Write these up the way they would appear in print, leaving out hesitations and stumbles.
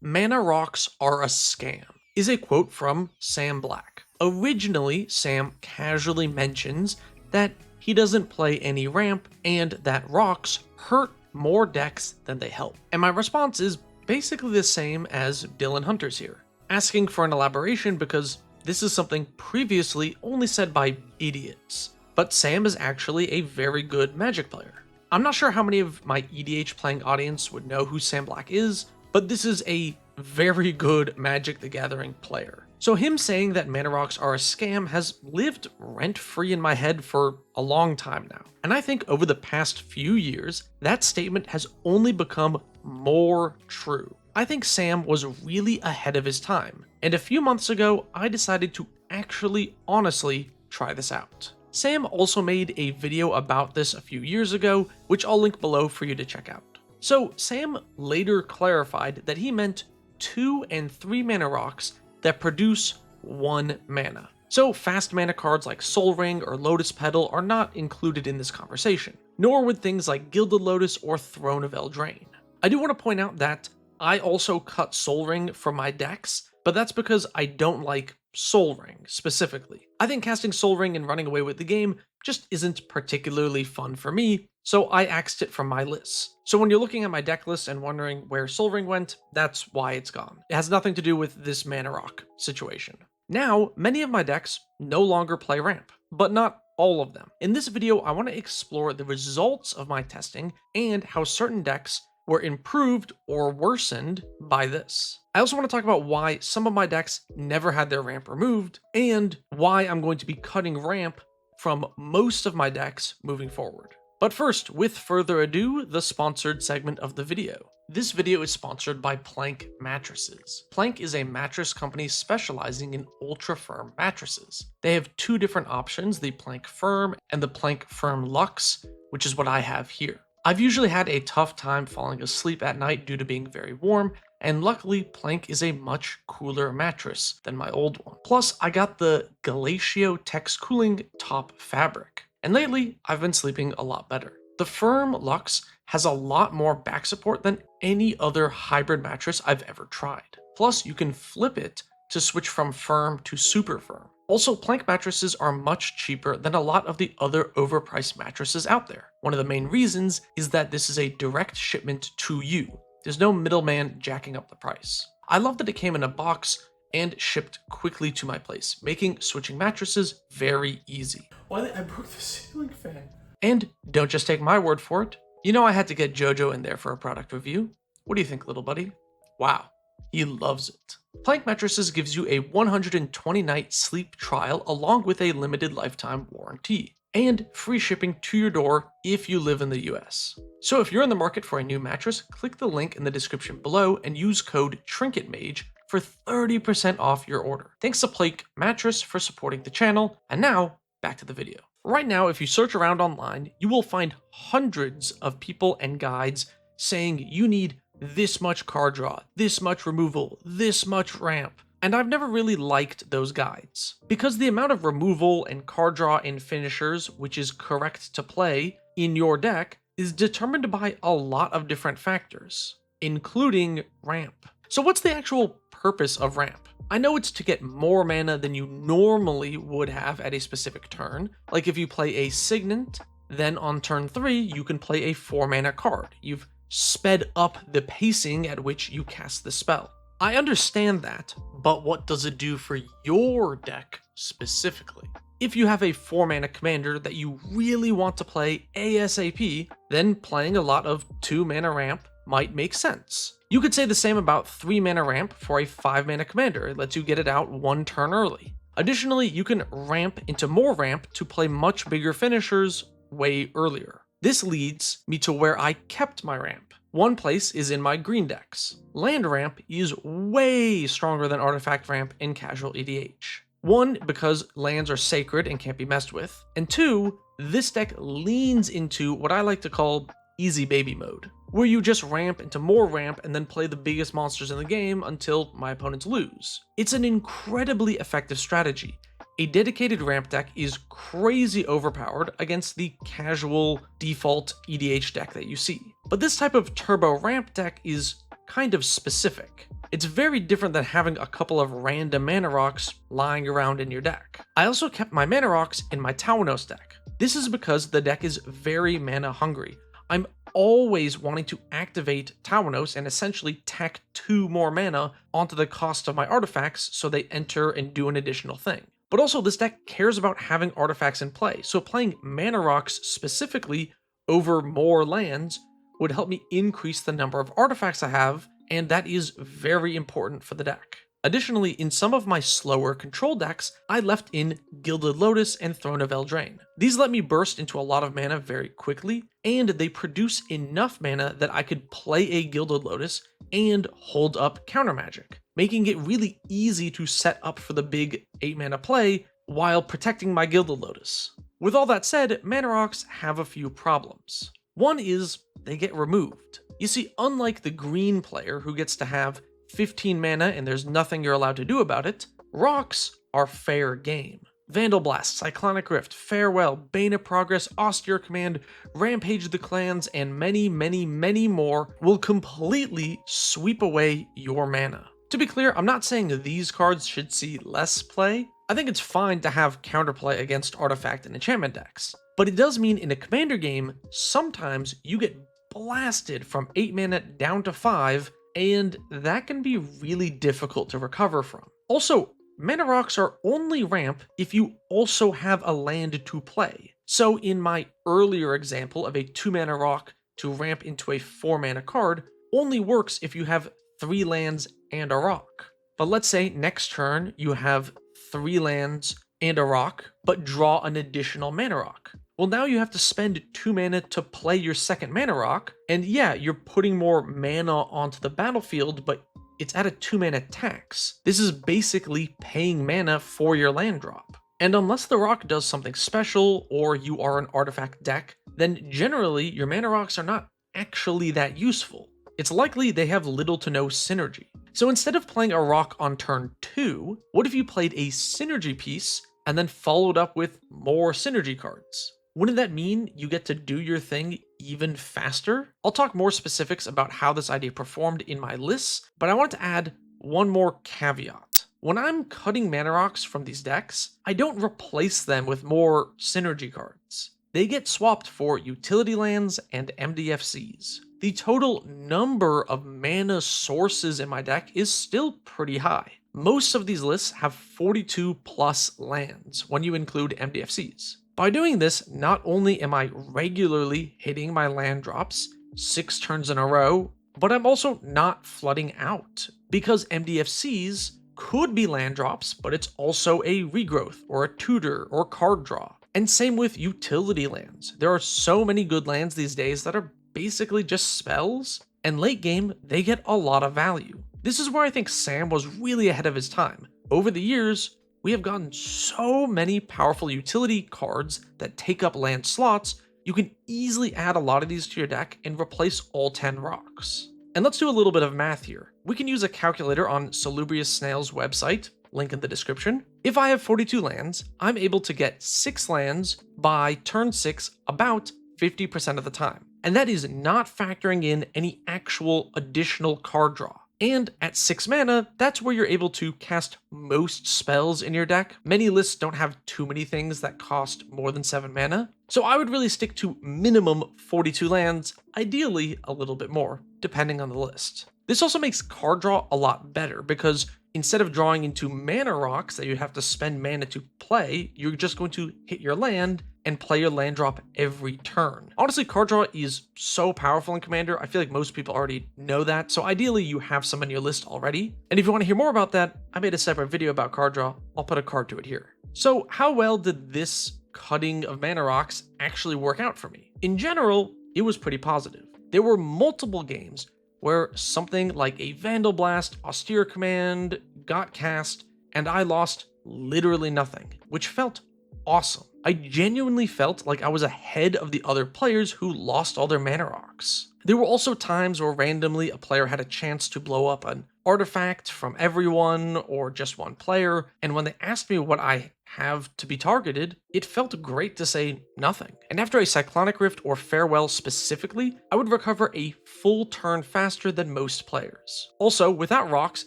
"Mana rocks are a scam" is a quote from Sam Black. Originally, Sam casually mentions that he doesn't play any ramp and that rocks hurt more decks than they help. And my response is basically the same as Dylan Hunter's here, asking for an elaboration because this is something previously only said by idiots. But Sam is actually a very good Magic player. I'm not sure how many of my EDH playing audience would know who Sam Black is, but this is a very good Magic the Gathering player. So him saying that mana rocks are a scam has lived rent-free in my head for a long time now. And I think over the past few years, that statement has only become more true. I think Sam was really ahead of his time, and a few months ago, I decided to actually honestly try this out. Sam also made a video about this a few years ago, which I'll link below for you to check out. So Sam later clarified that he meant 2 and 3 mana rocks that produce 1 mana. So fast mana cards like Sol Ring or Lotus Petal are not included in this conversation, nor would things like Gilded Lotus or Throne of Eldraine. I do want to point out that I also cut Sol Ring from my decks, but that's because I don't like Sol Ring specifically. I think casting Sol Ring and running away with the game just isn't particularly fun for me, so I axed it from my lists. So when you're looking at my deck list and wondering where Sol Ring went, that's why it's gone. It has nothing to do with this mana rock situation. Now, many of my decks no longer play ramp, but not all of them. In this video, I want to explore the results of my testing and how certain decks were improved or worsened by this. I also want to talk about why some of my decks never had their ramp removed, and why I'm going to be cutting ramp from most of my decks moving forward. But first, with further ado, the sponsored segment of the video. This video is sponsored by Plank Mattresses. Plank is a mattress company specializing in ultra-firm mattresses. They have 2 different options, the Plank Firm and the Plank Firm Luxe, which is what I have here. I've usually had a tough time falling asleep at night due to being very warm, and luckily Plank is a much cooler mattress than my old one. Plus, I got the Galatio Tex Cooling Top fabric, and lately I've been sleeping a lot better. The Firm Luxe has a lot more back support than any other hybrid mattress I've ever tried. Plus, you can flip it to switch from firm to super firm. Also, Plank mattresses are much cheaper than a lot of the other overpriced mattresses out there. One of the main reasons is that this is a direct shipment to you. There's no middleman jacking up the price. I love that it came in a box and shipped quickly to my place, making switching mattresses very easy. Why I broke the ceiling fan. And don't just take my word for it. You know I had to get Jojo in there for a product review. What do you think, little buddy? Wow, he loves it. Plank Mattresses gives you a 120-night sleep trial along with a limited lifetime warranty, and free shipping to your door if you live in the US. So if you're in the market for a new mattress, click the link in the description below and use code TrinketMage for 30% off your order. Thanks to Plank Mattress for supporting the channel, and now, back to the video. Right now, if you search around online, you will find hundreds of people and guides saying you need this much card draw, this much removal, this much ramp. And I've never really liked those guides, because the amount of removal and card draw and finishers, which is correct to play in your deck, is determined by a lot of different factors, including ramp. So what's the actual purpose of ramp? I know it's to get more mana than you normally would have at a specific turn. Like if you play a Signet, then on turn 3, you can play a 4 mana card. You've sped up the pacing at which you cast the spell. I understand that, but what does it do for your deck specifically? If you have a 4 mana commander that you really want to play ASAP, then playing a lot of 2 mana ramp might make sense. You could say the same about 3 mana ramp for a 5 mana commander. It lets you get it out 1 turn early. Additionally, you can ramp into more ramp to play much bigger finishers way earlier. This leads me to where I kept my ramp. One place is in my green decks. Land ramp is way stronger than artifact ramp in casual EDH. 1, because lands are sacred and can't be messed with, and 2, this deck leans into what I like to call easy baby mode, where you just ramp into more ramp and then play the biggest monsters in the game until my opponents lose. It's an incredibly effective strategy. A dedicated ramp deck is crazy overpowered against the casual default EDH deck that you see. But this type of turbo ramp deck is kind of specific. It's very different than having a couple of random mana rocks lying around in your deck. I also kept my mana rocks in my Tawanos deck. This is because the deck is very mana hungry. I'm always wanting to activate Tawanos and essentially tack 2 more mana onto the cost of my artifacts so they enter and do an additional thing. But also this deck cares about having artifacts in play, so playing mana rocks specifically over more lands would help me increase the number of artifacts I have, and that is very important for the deck. Additionally, in some of my slower control decks, I left in Gilded Lotus and Throne of Eldraine. These let me burst into a lot of mana very quickly, and they produce enough mana that I could play a Gilded Lotus and hold up counter magic, making it really easy to set up for the big 8 mana play while protecting my Gilded Lotus. With all that said, mana rocks have a few problems. One is they get removed. You see, unlike the green player who gets to have 15 mana and there's nothing you're allowed to do about it, rocks are fair game. Vandal Blast, Cyclonic Rift, Farewell, Bane of Progress, Austere Command, Rampage the Clans, and many, many, many more will completely sweep away your mana. To be clear, I'm not saying these cards should see less play. I think it's fine to have counterplay against artifact and enchantment decks, but it does mean in a commander game, sometimes you get blasted from 8 mana down to 5, and that can be really difficult to recover from. Also, mana rocks are only ramp if you also have a land to play. So in my earlier example of a 2 mana rock to ramp into a 4 mana card, only works if you have 3 lands and a rock. But let's say next turn you have 3 lands and a rock, but draw an additional mana rock. Well, now you have to spend 2 mana to play your second mana rock, and yeah, you're putting more mana onto the battlefield, but it's at a 2 mana tax. This is basically paying mana for your land drop. And unless the rock does something special, or you are an artifact deck, then generally your mana rocks are not actually that useful. It's likely they have little to no synergy. So instead of playing a rock on turn 2, what if you played a synergy piece and then followed up with more synergy cards? Wouldn't that mean you get to do your thing even faster? I'll talk more specifics about how this idea performed in my lists, but I want to add one more caveat. When I'm cutting mana rocks from these decks, I don't replace them with more synergy cards. They get swapped for utility lands and MDFCs. The total number of mana sources in my deck is still pretty high. Most of these lists have 42 plus lands when you include MDFCs. By doing this, not only am I regularly hitting my land drops 6 turns in a row, but I'm also not flooding out, because MDFCs could be land drops, but it's also a regrowth or a tutor or card draw. And same with utility lands. There are so many good lands these days that are basically just spells, and late game, they get a lot of value. This is where I think Sam was really ahead of his time. Over the years, we have gotten so many powerful utility cards that take up land slots, you can easily add a lot of these to your deck and replace all 10 rocks. And let's do a little bit of math here. We can use a calculator on Salubrious Snail's website, link in the description. If I have 42 lands, I'm able to get 6 lands by turn 6 about 50% of the time. And that is not factoring in any actual additional card draw. And at 6 mana, that's where you're able to cast most spells in your deck. Many lists don't have too many things that cost more than 7 mana, so I would really stick to minimum 42 lands, ideally a little bit more, depending on the list. This also makes card draw a lot better, because instead of drawing into mana rocks that you have to spend mana to play, you're just going to hit your land and play your land drop every turn. Honestly, card draw is so powerful in Commander, I feel like most people already know that, so ideally you have some on your list already. And if you want to hear more about that, I made a separate video about card draw, I'll put a card to it here. So how well did this cutting of mana rocks actually work out for me? In general, it was pretty positive. There were multiple games where something like a Vandal Blast, Austere Command got cast, and I lost literally nothing, which felt awesome. I genuinely felt like I was ahead of the other players who lost all their mana rocks. There were also times where randomly a player had a chance to blow up an artifact from everyone or just one player, and when they asked me what I have to be targeted, it felt great to say nothing. And after a Cyclonic Rift or Farewell specifically, I would recover a full turn faster than most players. Also, without rocks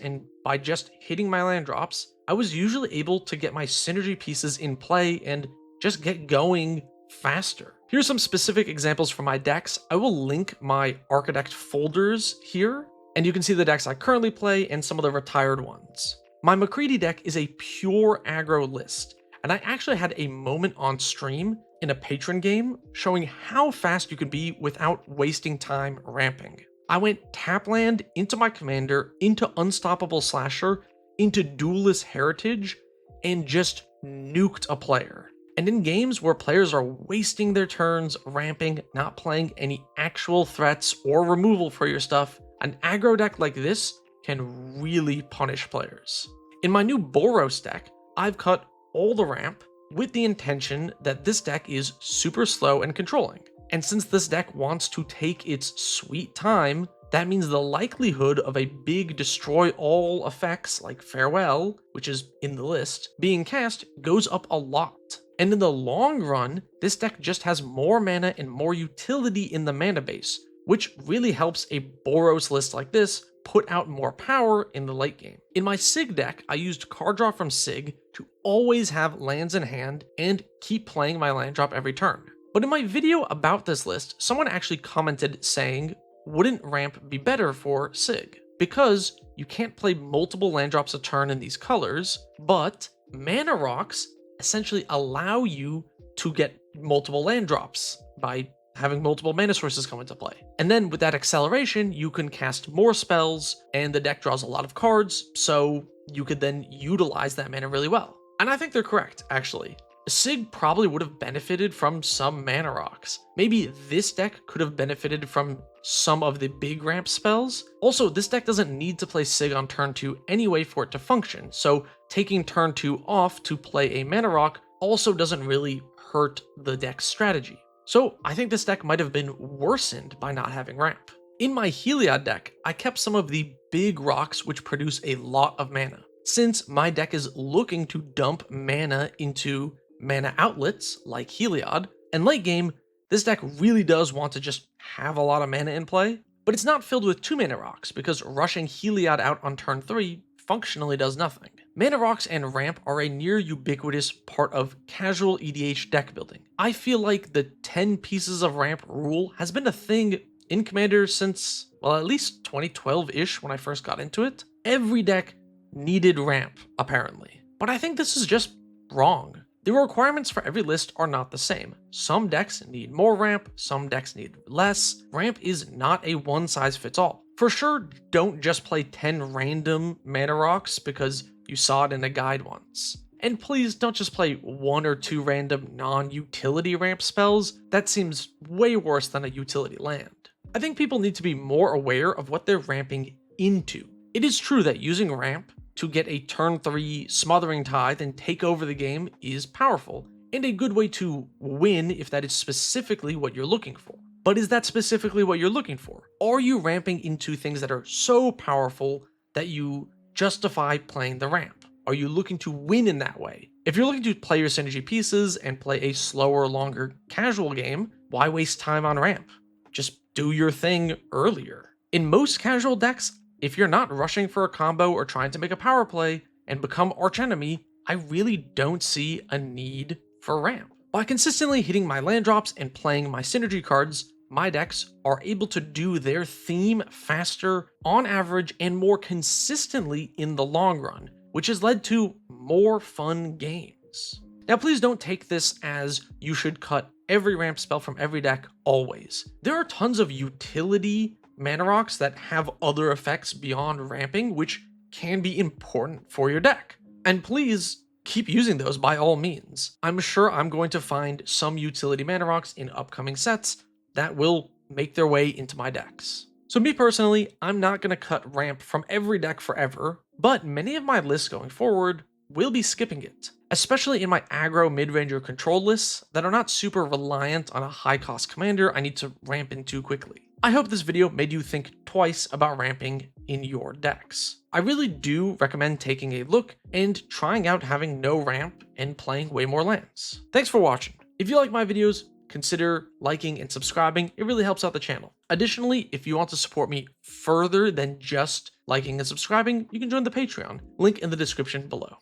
and by just hitting my land drops, I was usually able to get my synergy pieces in play and just get going faster. Here's some specific examples from my decks. I will link my Architect folders here, and you can see the decks I currently play and some of the retired ones. My McCready deck is a pure aggro list, and I actually had a moment on stream in a patron game showing how fast you could be without wasting time ramping. I went tap land into my commander, into Unstoppable Slasher, into Duelist Heritage, and just nuked a player. And in games where players are wasting their turns ramping, not playing any actual threats or removal for your stuff, an aggro deck like this can really punish players. In my new Boros deck, I've cut all the ramp with the intention that this deck is super slow and controlling. And since this deck wants to take its sweet time, that means the likelihood of a big destroy all effects like Farewell, which is in the list, being cast goes up a lot. And in the long run, this deck just has more mana and more utility in the mana base, which really helps a Boros list like this put out more power in the late game. In my Sig deck, I used card draw from Sig to always have lands in hand and keep playing my land drop every turn. But in my video about this list, someone actually commented saying, wouldn't ramp be better for Sig? Because you can't play multiple land drops a turn in these colors, but mana rocks essentially allow you to get multiple land drops by having multiple mana sources come into play. And then with that acceleration, you can cast more spells and the deck draws a lot of cards, so you could then utilize that mana really well. And I think they're correct, actually. Sig probably would have benefited from some mana rocks. Maybe this deck could have benefited from some of the big ramp spells. Also, this deck doesn't need to play Sig on turn 2 anyway for it to function, so taking turn 2 off to play a mana rock also doesn't really hurt the deck's strategy. So I think this deck might have been worsened by not having ramp. In my Heliod deck, I kept some of the big rocks which produce a lot of mana. Since my deck is looking to dump mana into mana outlets like Heliod, and late game, this deck really does want to just have a lot of mana in play, but it's not filled with 2 mana rocks because rushing Heliod out on turn 3 functionally does nothing. Mana rocks and ramp are a near ubiquitous part of casual EDH deck building. I feel like the 10 pieces of ramp rule has been a thing in Commander since, well, at least 2012-ish when I first got into it. Every deck needed ramp, apparently. But I think this is just wrong. The requirements for every list are not the same. Some decks need more ramp, some decks need less. Ramp is not a one-size-fits-all. For sure, don't just play 10 random mana rocks because you saw it in a guide once. And please don't just play 1 or 2 random non-utility ramp spells. That seems way worse than a utility land. I think people need to be more aware of what they're ramping into. It is true that using ramp to get a turn 3 Smothering Tithe and take over the game is powerful, and a good way to win if that is specifically what you're looking for. But is that specifically what you're looking for? Are you ramping into things that are so powerful that you justify playing the ramp? Are you looking to win in that way? If you're looking to play your synergy pieces and play a slower, longer casual game, why waste time on ramp? Just do your thing earlier. In most casual decks, if you're not rushing for a combo or trying to make a power play and become archenemy, I really don't see a need for ramp. By consistently hitting my land drops and playing my synergy cards, my decks are able to do their theme faster, on average, and more consistently in the long run, which has led to more fun games. Now please don't take this as you should cut every ramp spell from every deck always. There are tons of utility mana rocks that have other effects beyond ramping, which can be important for your deck. And please keep using those by all means. I'm sure I'm going to find some utility mana rocks in upcoming sets that will make their way into my decks. So me personally, I'm not going to cut ramp from every deck forever, but many of my lists going forward will be skipping it, especially in my aggro mid-range or control lists that are not super reliant on a high cost commander I need to ramp into quickly. I hope this video made you think twice about ramping in your decks. I really do recommend taking a look and trying out having no ramp and playing way more lands. Thanks for watching. If you like my videos, consider liking and subscribing. It really helps out the channel. Additionally, if you want to support me further than just liking and subscribing, you can join the Patreon. Link in the description below.